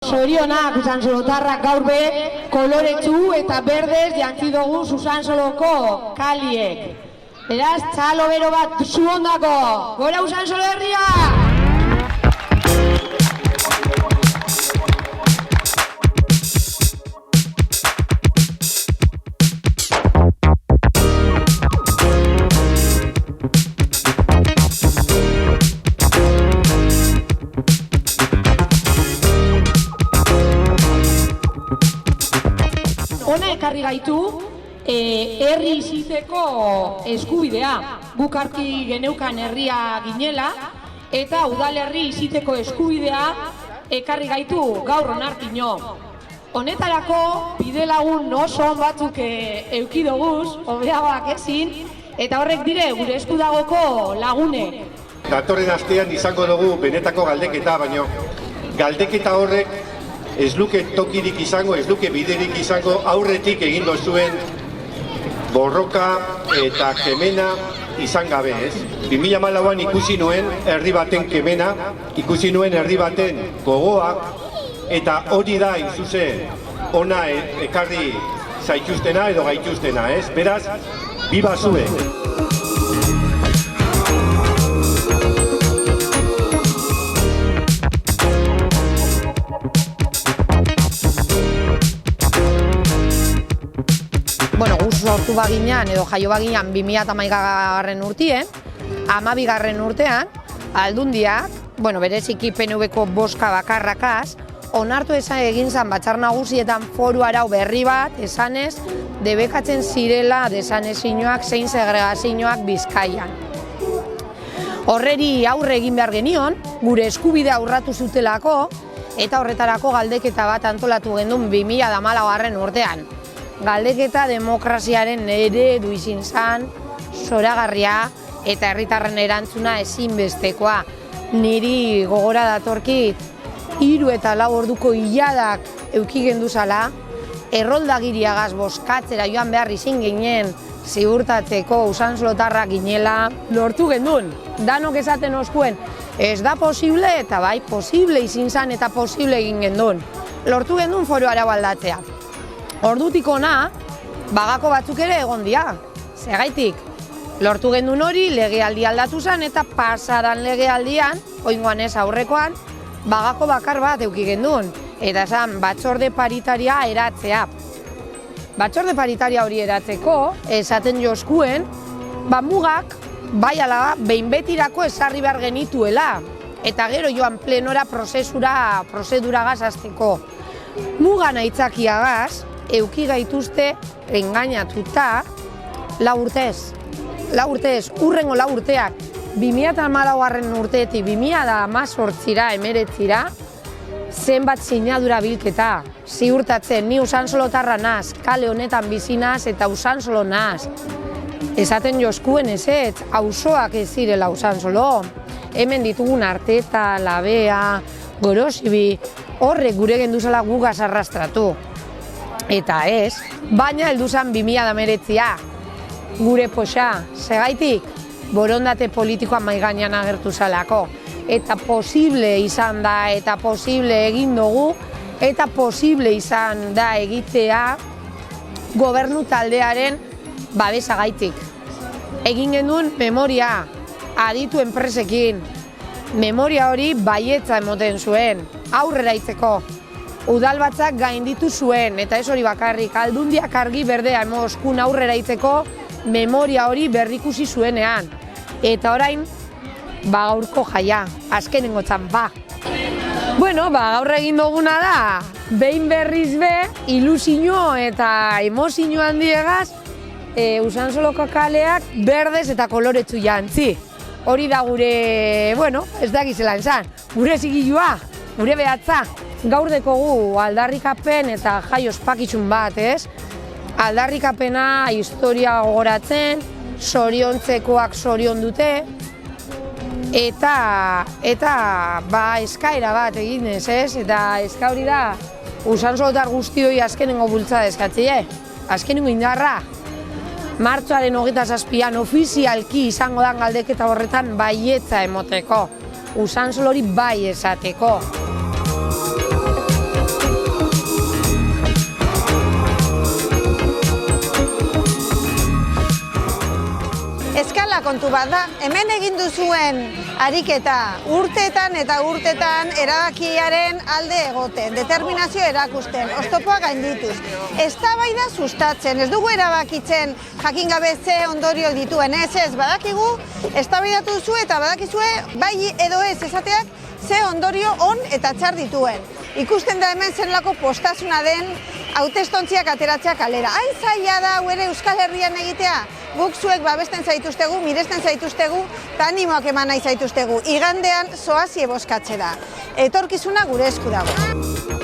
Sorionak Usansolotarrak gaur be koloretsu eta berdez jantzi dugu Usansoloko kaliek. Beraz, txalo bero bat zu ondako. Gora Usansolo herria! Hona ekarri gaitu, herri iziteko eskubidea. Guk harki geneukan herria ginela, eta udalerri iziteko eskubidea ekarri gaitu gaur onartino. Honetarako bide lagun oso on batzuk euki doguz, hobeagoak ezin, eta horrek dire gure eskudagoko lagunek. Datorren astean izango dugu benetako galdeketa, baino galdeketa horrek ez luke tokirik izango, ez luke biderik izango aurretik egin dozuen borroka eta kemena izan gabe, ez? 2014an ikusi nuen herri baten kemena, ikusi nuen herri baten gogoa, eta hori da inzuzen ona ekarri zaituztena edo gaituztena, ez? Beraz, biba zuen! Sortu baginean edo jaio baginean 2011 urtien, 12. urtean, Aldundiak, bereziki PNV-ko boska bakarrakaz, onartu egin zen Batzar Nagusietan foru arau berri bat, esanez, debekatzen zirela desanezinoak zein segregazioak Bizkaian. Horreri aurre egin behar genion, gure eskubidea urratu zutelako, eta horretarako galdeketa bat antolatu gendun 2014 urtean. Galdeketa demokraziaren eredu izin zan, zoragarria eta herritarren erantzuna ezinbestekoa. Niri gogora datorkit 3 eta 4 orduko iladak euki genduzala, erroldagiriagaz bozkatzera joan behar izin ginen ziurtatzeko Usansolotarrak ginela lortu gendun. Danok esaten oskuen, ez da posible eta bai posible izin zan eta posible egin gendun. Lortu gendun foru arau aldatzea. Ordutik ona, bagako batzuk ere egon dira. Segaitik, lortu gendun hori, legealdi aldatu zen eta pasadan legealdian, oingoan ez aurrekoan, bagako bakar bat euki gendun. Eta zen, batzorde paritaria eratzea. Batzorde paritaria hori eratzeko, esaten joskuen, mugak, bai ala, behin betirako ezarri behar genituela. Eta gero joan plenora prozeduragaz azteko. Mugan aitzakiagaz, euki gaituzte engainatuta 4 urtez. 4 urtez, urrengo 4 urteak, 2014 urteetik 2018ra, 19ra, zenbat sinadura bilketa, ziurtatzen ni Usansolotarra naz, kale honetan bizi naz eta Usansolo naz. Esaten joskuen ezetz, auzoak ez zirela Usansolo. Hemen ditugun Arteta, Labea, Gorosibi, horrek gure genduzala gugaz arrastratu. Eta ez, baina heldu zen 2019a, gure poxa, segaitik, borondate politikoa maigainan agertu zalako. Eta posible izan da, eta posible egin dugu, eta posible izan da egitea gobernu taldearen babesagaitik. Egin genuen memoria, aditu enpresekin, memoria hori baietza emoten zuen, aurrera itzeko. Udalbatzak gainditu zuen, eta ez hori bakarrik, Aldundiak argi berdea emoskun aurrera itzeko memoria hori berrikusi zuenean. Eta orain, gaurko jaia, azkenengo txampa. Gaur egin duguna da, behin berriz be, ilusio eta emozio handiegaz, Usansoloko kaleak berdez eta koloretsu jantzi. Hori da gure, ez da gizelan zan, gure zigilua, gure behatza. Gaur dekogu aldarrikapen eta jai ospakizun bat, ez? Aldarrikapena historia gogoratzen, zoriontzekoak zorion dute, eta eskaera bat eginez, ez? Eta eska hori da, Usansolotar guztioi azkenengo bultzada eskatzie, azkenengo indarra. Martxoaren 27an ofizialki izango dan galdeketa horretan baietza emoteko, Usansolori bai esateko. kontu bat da. Hemen egin duzuen ariketa urteetan eta urteetan erabakiaren alde egoten, determinazio erakusten, oztopoa gaindituz. Eztabaida sustatzen, ez dugu erabakitzen jakin gabe ze ondorio dituen, ez, badakigu, eztabaidatu duzu eta badakizue bai edo ez esateak ze ondorio on eta txar dituen. Ikusten da hemen zenlako postasuna den hautestontziak ateratzea kalera. Hain zaila da ere Euskal Herrian egitea, guk zuek babesten zaituztegu, miresten zaituztegu, eta animoak eman nahi zaituztegu. Igandean zoazie bozkatzera. Etorkizuna gure esku dago.